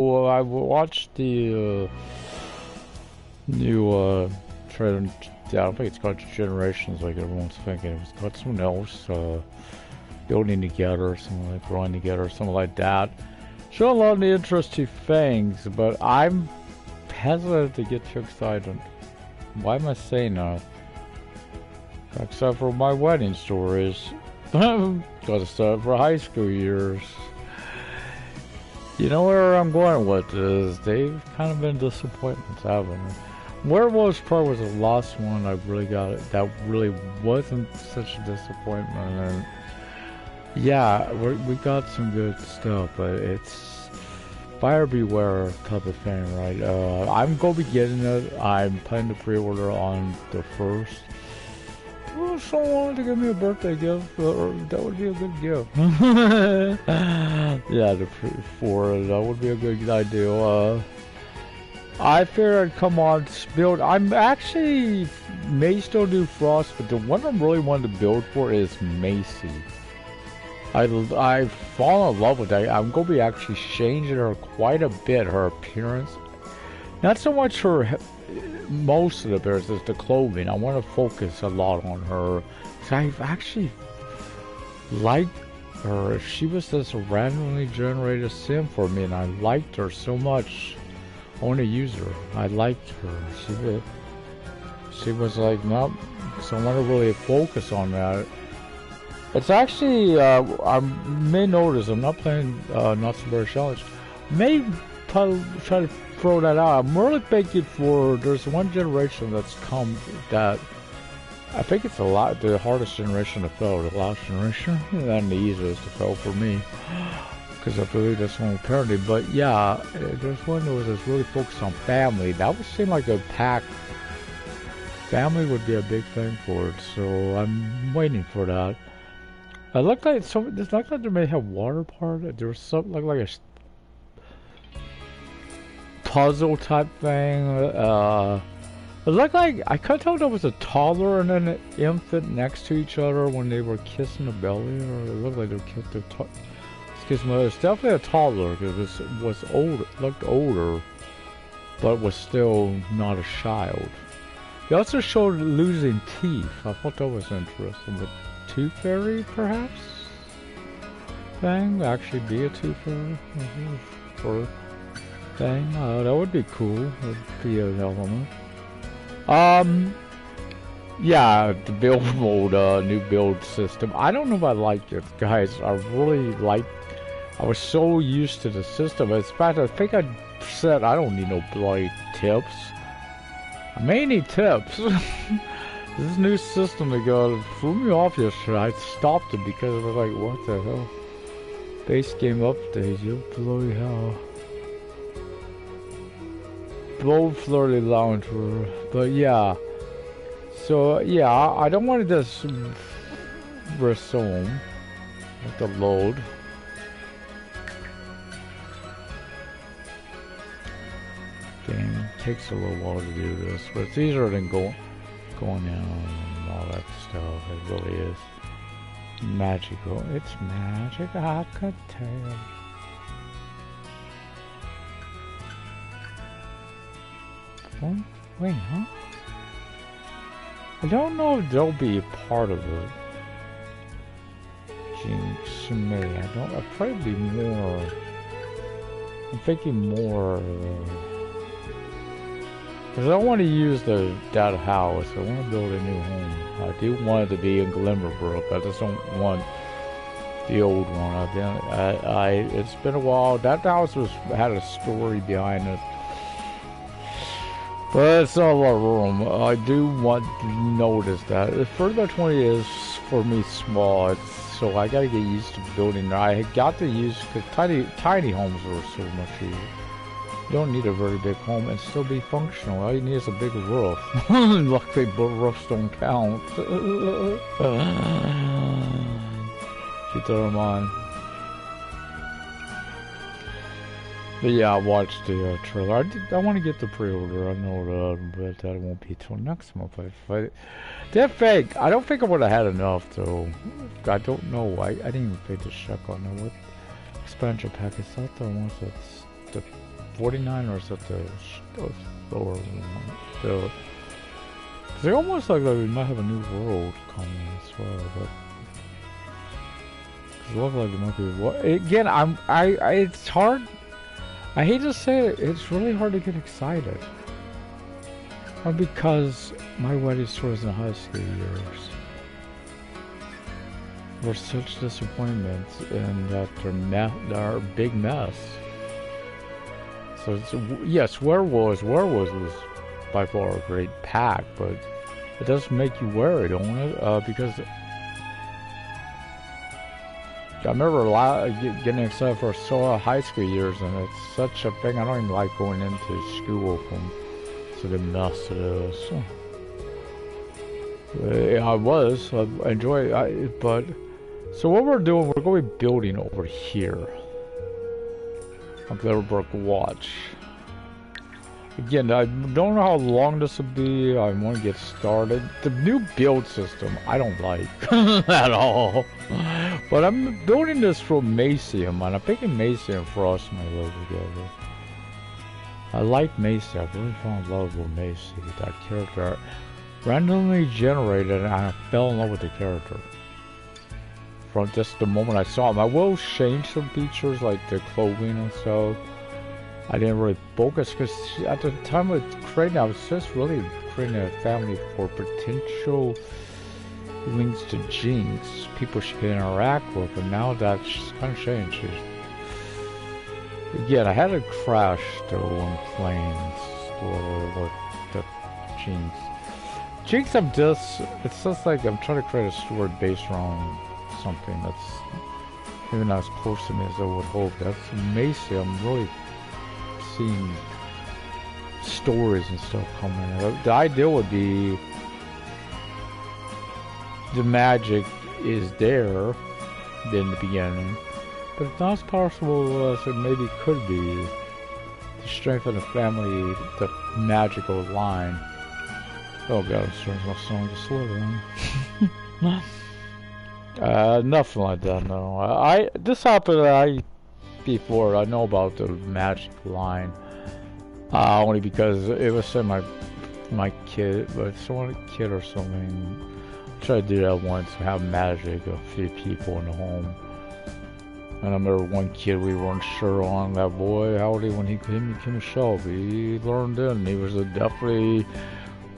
Well, I watched the new trailer. Yeah, I don't think it's called Generations like everyone's thinking. It was called something else. Building together, something like growing together, something like that. Show a lot of interesting things, but I'm hesitant to get too excited. Why am I saying that? Except for my wedding stories. Because for high school years. You know where I'm going with this? They've kind of been disappointments, haven't they? Werewolves probably was the last one I really got it. That really wasn't such a disappointment. And yeah, we got some good stuff, but it's buyer beware type of thing, right? I'm gonna be getting it. I'm planning to pre-order on the 1st. Well, someone wanted to give me a birthday gift, that would be a good gift. Yeah, that would be a good idea. I figured I'd come on to build. I'm actually may still do Frost, but the one I'm really wanting to build for is Macy. I've fallen in love with that. I'm gonna be actually changing her quite a bit. Her appearance, not so much her. Most of the bears is the clothing. I want to focus a lot on her. So I've actually liked her. If she was just a randomly generated sim for me, and I liked her so much, I want to use her. I liked her. She was like, no, so I want to really focus on that. It's actually, I may notice, I'm not playing Not So Very Challenge. May try to throw that out. I'm really thinking for, there's one generation that's come that, I think it's the hardest generation to fail, the last generation, and the easiest to fail for me. Because I believe that's one parenting. But yeah, there's one that was just really focused on family. That would seem like a pack. Family would be a big thing for it, so I'm waiting for that. It looked like it looked like they may have water part. There was something like a puzzle type thing. It looked like I couldn't tell if there was a toddler and an infant next to each other when they were kissing the belly, or it looked like they kissed the. Excuse me, it was definitely a toddler because it was old, looked older, but was still not a child. They also showed losing teeth. I thought that was interesting. The Tooth Fairy, perhaps? Thing? Actually be a Tooth Fairy? Or thing? That would be cool. That would be an element. Yeah, the build mode, new build system. I don't know if I like it, guys. I really like. I was so used to the system. In fact, I think I said I don't need no bloody tips. I may need tips. This new system that threw me off yesterday. I stopped it because I was like, what the hell? Base game update, you bloody hell. Blow flirty launcher. But yeah. So yeah, I don't want to just resume with the load. Game takes a little while to do this, but it's easier than going out and all that stuff. It really is magical. It's magic, I could tell. Oh, wait, huh? I don't know if they'll be a part of it. Jinx me. I'll probably be more. I'm thinking more. Because I want to use that house. I want to build a new home. I do want it to be in Glimmerbrook. I just don't want the old one. It's been a while. That house had a story behind it. But it's not a lot of room. I do want to notice that. 30 by 20 is, for me, small. So I gotta get used to building. I got to use, because tiny homes are so much easier. You don't need a very big home and still be functional. All you need is a big roof. Luckily, roofs don't count. Keep that in mind. But yeah, I watched the trailer. I want to get the pre-order. I know that, but that won't be till next month. They're fake. I don't think I would have had enough, though. I don't know. I didn't even pay to check on it. What expansion pack? I thought the ones that's the 49 or is that the lower one? They almost like we might have a new world coming as well, but it looks like it might be. Again, it's hard. I hate to say it, it's really hard to get excited. Because my wedding story was in high school years were such disappointments and that they're a big mess. So yes, Werewolves was by far a great pack, but it does make you worried, don't it? Because I remember getting excited for high school years, and it's such a thing. I don't even like going into school from the mess it is. I enjoy it, but so what we're doing, we're going to be building over here on Glitterbrook Watch. Again, I don't know how long this will be. I want to get started. The new build system, I don't like at all. But I'm building this for Macium, and I'm thinking Macy and Frost might live together. I like Macy. I really fell in love with Macy. That character randomly generated, and I fell in love with the character from just the moment I saw him. I will change some features like the clothing and stuff. I didn't really focus because at the time of creating, I was just really creating a family for potential links to Jinx, people she could interact with, and now that's kind of changed. Again, I had a crash though when playing with the Jinx. Jinx, it's just like I'm trying to create a story based around something that's maybe not as close to me as I would hope. That's Macy. I'm really seeing stories and stuff coming. The idea would be the magic is there in the beginning, but it's not as powerful as it maybe could be to strengthen the family, the magical line. Oh god, I'm starting my song to slow down. Nothing like that, no. This happened before. I know about the magic line. Only because it was said my kid, but someone kid or something tried to do that once, have magic, a few people in the home. And I remember one kid we weren't sure on, that boy, how old he when he became Shelby. He learned it, and he was definitely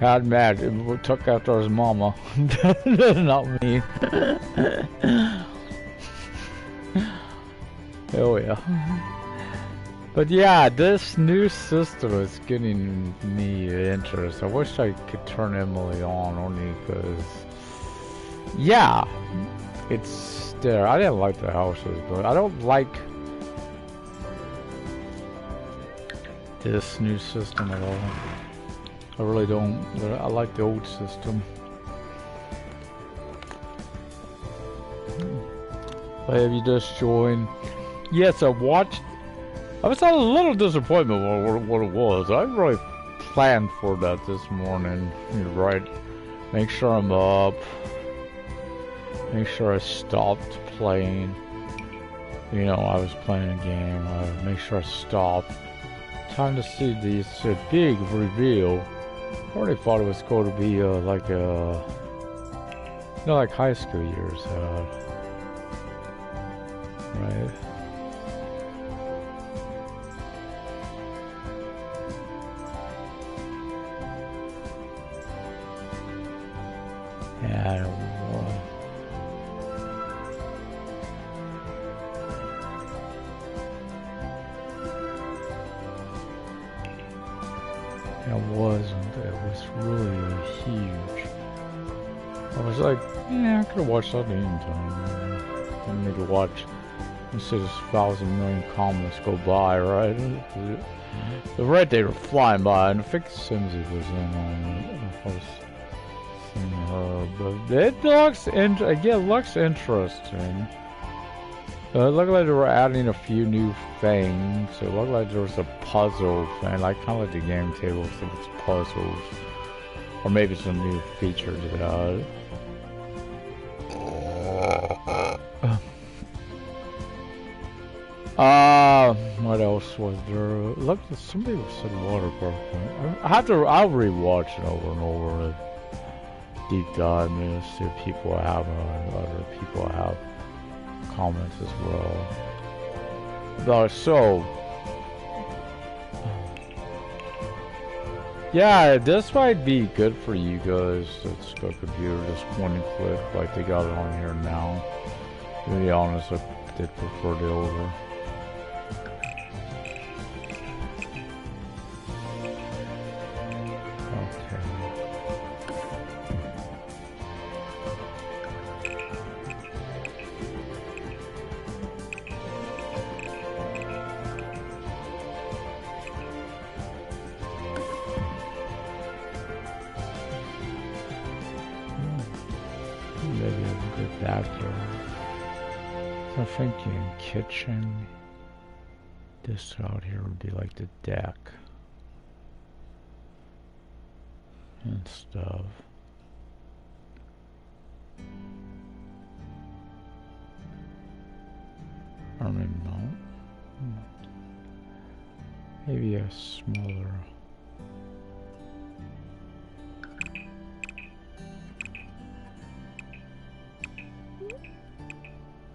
had magic. Took after his mama. Not me. Oh yeah. But yeah, this new system is getting me interest. I wish I could turn Emily on only because, yeah, it's there. I didn't like the houses, but I don't like this new system at all. I really don't. I like the old system. But if you just joined, yes, I watched. I was a little disappointed with what it was. I really planned for that this morning. You're right. Make sure I'm up. Make sure I stopped playing. You know, I was playing a game. Make sure I stopped. Time to see this big reveal. I already thought it was going to be like a, you know, like high school years had. Right. Yeah, I don't know. It wasn't. It was really huge. I was like, yeah, I could have watched that at any time. Didn't need to watch. You see this 1,000 million comments go by, right? The right, they were flying by, and I think Simsy was in on it. If I was seeing her, but it looks interesting. It looked like they were adding a few new things. It looked like there was a puzzle thing, like kind of like the game table, so it's puzzles, or maybe some new feature to that. What else was there? Look, somebody said Waterpark. I'll rewatch it over and over and deep dive and see if people have, other people have comments as well. So, yeah, this might be good for you guys. It's got a computer, just one and click like they got it on here now. To be honest, I did prefer the older. Thinking kitchen. This out here would be like the deck and stuff. Or maybe not. Maybe a smaller.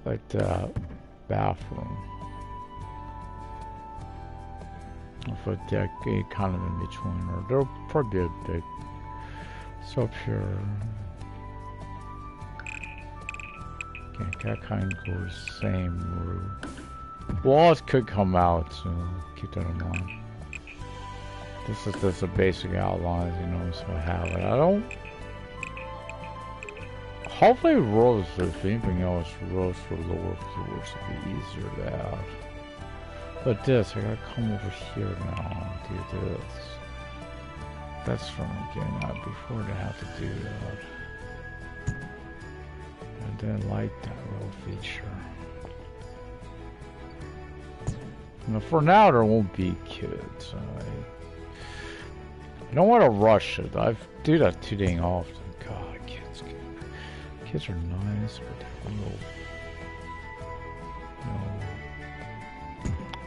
Like the bathroom. With a deck kind of in between, or they're probably big. So up here. Okay, that kind of goes same route. Walls could come out, so keep that in mind. This is a basic outline, you know, so I have it. I don't. Hopefully rows, if anything else, rows for lower floors would be easier to have. But this, I gotta come over here now and do this. That's what I'm getting at before they have to do that. I didn't like that little feature. Now for now there won't be kids. I don't want to rush it. I do that too dang often. God, kids are nice, but they're little.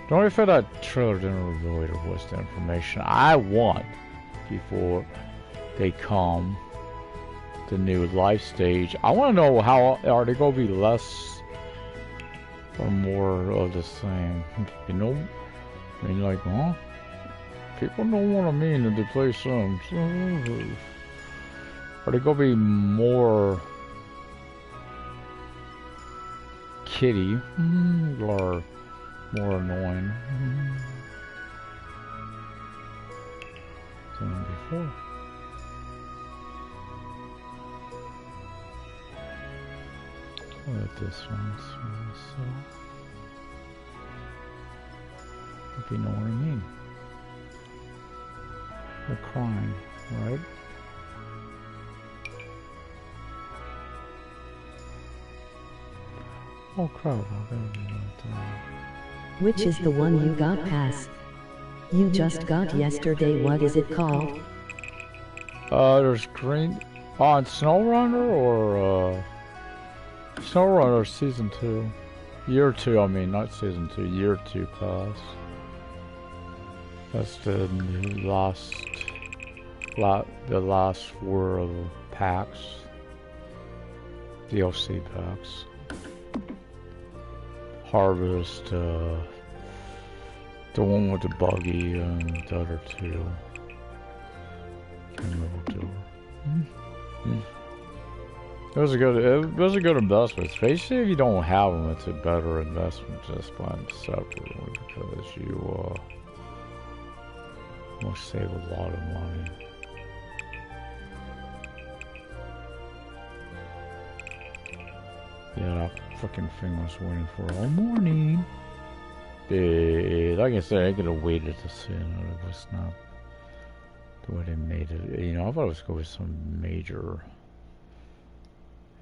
The only thing that trailer didn't really was the information I want before they come. The new life stage. I want to know how are they going to be less or more of the same. You know, I mean, like, huh? People don't want to mean that they play some. Are they going to be more kitty or more annoying than before? Look at this one, so if you know what I mean. They're crying, right? Oh crap, I gotta do that. Which is the one you got pass? You just got yesterday, what is it called? There's green on SnowRunner or SnowRunner Season 2. Year 2, I mean, not Season 2, Year 2 pass. That's the last 4 of the packs. DLC packs. Harvest, the one with the buggy, and the other 2. Can't remember 2. It was a good investment. Especially if you don't have them, it's a better investment just buying separately because you will save a lot of money. Yeah, that freaking thing was waiting for all morning. Like I said, I could have waited to see it. It was not the way they made it. You know, I thought it was going to be some major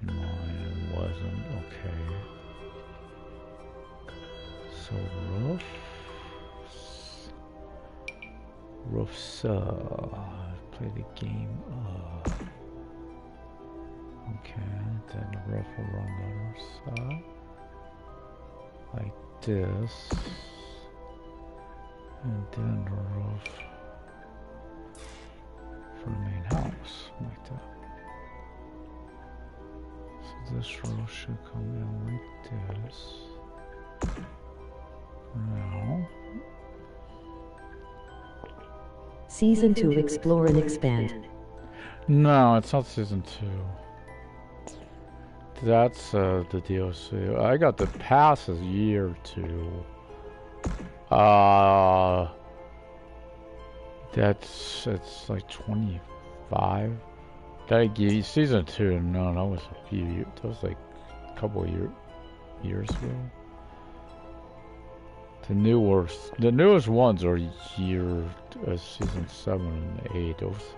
in mind. It wasn't. Okay. So roofs. Play the game. Okay, then the roof will run the other side. Like this. And then the roof for the main house, like that. So this roof should come in like this. Now. Season 2 Explore and Expand. No, it's not Season 2. That's the DLC. I got the pass as year 2. It's like 25. That Season 2, no, that was a few years. That was like a couple of years ago. The newest ones are Season 7 and 8. Those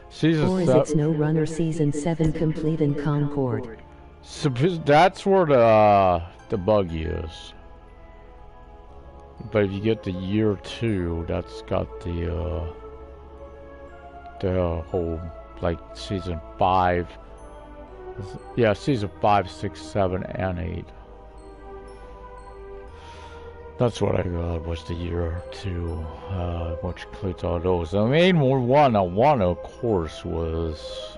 Season or is 7. it Snow Runner Season 7 complete in Concord? So that's where the buggy is. But if you get the year 2, that's got the whole like Season 5. Yeah, Season 5, 6, 7, and 8. That's what I got, was the year 2, which includes all those. The main one I wanted, of course, was,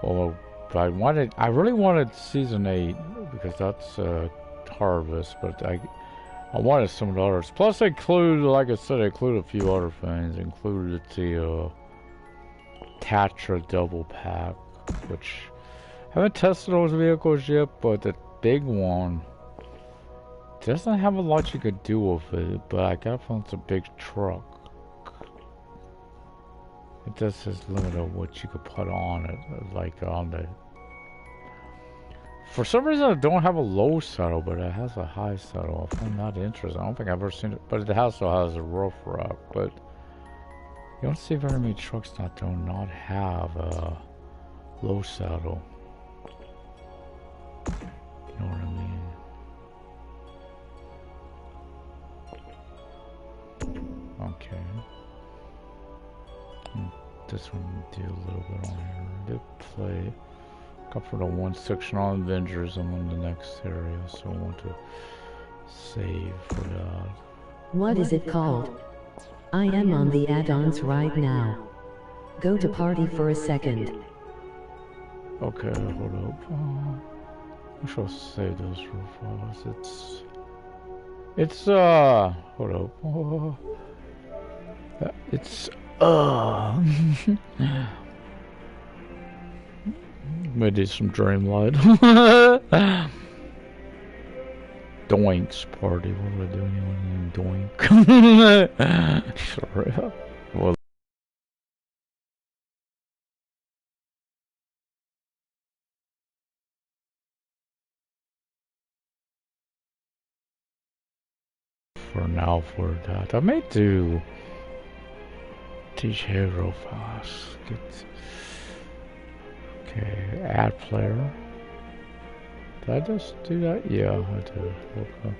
well, I really wanted Season 8, because that's Harvest, but I wanted some of the others. Plus, I included, like I said, I included a few other things. I included the Tatra double pack, which I haven't tested those vehicles yet, but the big one doesn't have a lot you could do with it, but I got from it's a big truck. It does has limited what you could put on it, like on the. For some reason, it don't have a low saddle, but it has a high saddle. I find that interesting. I don't think I've ever seen it, but it also has a roof rack. But you don't see very many trucks that do not have a low saddle. You know what I mean? Okay. This one do a little bit on here. Did play. Got for the one section on Avengers. I'm on the next area, so I want to save for that. What is it called? I am on the add-ons right now. Go to party for a second. Okay, hold up. I shall save those real fast. It's hold up. It's maybe some Dreamlight. Doinks party. What am I doing? Doink. Sorry. Well. For now, for that, I may do DJ real fast. Okay, add player. Did I just do that? Yeah, I did. Okay.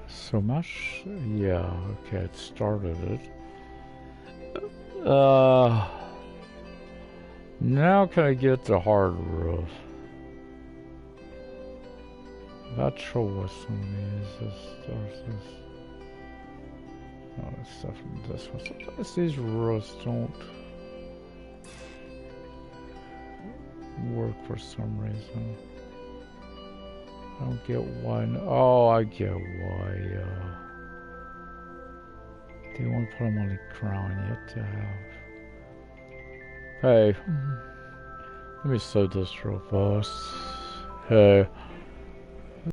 So much? Yeah, okay, it started it. Now can I get the hard roof? Not sure what some of these is. Oh, it's stuff from this one. Sometimes these roofs don't work for some reason. I don't get why. Oh, I get why. Do you want to put them on the ground? You have to have. Hey, let me save this real fast. Hey.